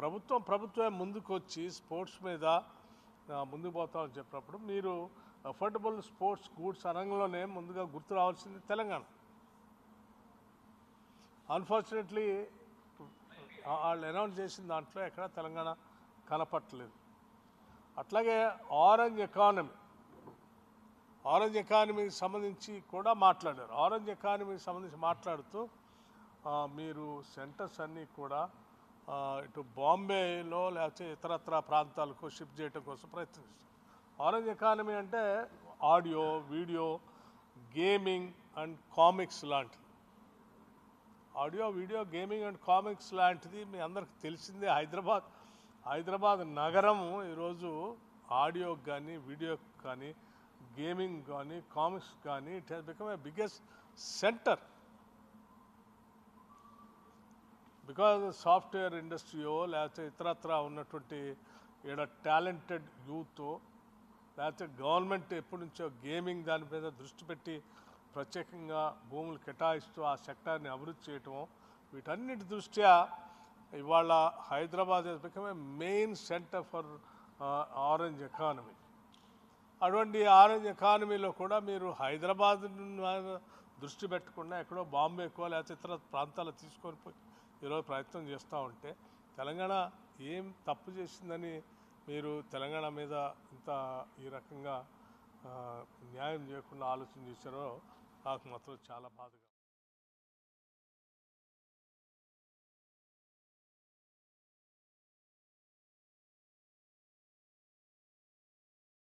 ప్రభుత్వమే ముందుకు వచ్చి స్పోర్ట్స్ మీద ముందుకు పోతామని చెప్పినప్పుడు మీరు అఫోర్డబుల్ స్పోర్ట్స్ గూడ్స్ రంగంలోనే ముందుగా గుర్తు రావాల్సింది తెలంగాణ. అన్ఫార్చునేట్లీ వాళ్ళు అనౌన్స్ చేసిన దాంట్లో ఎక్కడ తెలంగాణ కనపట్టలేదు. అట్లాగే ఆరెంజ్ ఎకానమీకి సంబంధించి కూడా మాట్లాడారు. ఆరెంజ్ ఎకానమీకి సంబంధించి మాట్లాడుతూ మీరు సెంటర్స్ అన్నీ కూడా ఇటు బాంబేలో లేకపోతే ఇతరత్ర ప్రాంతాలకు షిఫ్ట్ చేయడం కోసం ప్రయత్నిస్తారు. ఆరెంజ్ ఎకానమీ అంటే audio, video, gaming and comics లాంటిది. Audio, video, gaming and comics లాంటిది మీ అందరికి తెలిసిందే. హైదరాబాద్ నగరము ఈరోజు ఆడియోకి కానీ, వీడియోకి కానీ, గేమింగ్ కానీ, కామిక్స్ కానీ it has become a biggest centre. Because software ఇండస్ట్రీయో లేకపోతే ఇతరత్ర ఉన్నటువంటి ఇక్కడ టాలెంటెడ్ యూత్ లేకపోతే గవర్నమెంట్ ఎప్పటి నుంచో గేమింగ్ దాని మీద దృష్టి పెట్టి ప్రత్యేకంగా భూములు కేటాయిస్తూ ఆ సెక్టార్ని అభివృద్ధి చేయటం, వీటన్నిటి దృష్ట్యా ఇవాళ Hyderabad has become a main centre for orange economy. అటువంటి ఆరెంజ్ ఎకానమీలో కూడా మీరు హైదరాబాద్ దృష్టి పెట్టకుండా ఎక్కడో బాంబేకో లేకపోతే ఇతర ప్రాంతాలు తీసుకొని పోయి ఈరోజు ప్రయత్నం చేస్తూ ఉంటే తెలంగాణ ఏం తప్పు చేసిందని మీరు తెలంగాణ మీద ఇంత ఈ రకంగా న్యాయం చేయకుండా ఆలోచన చేశారో నాకు మాత్రం చాలా బాధగా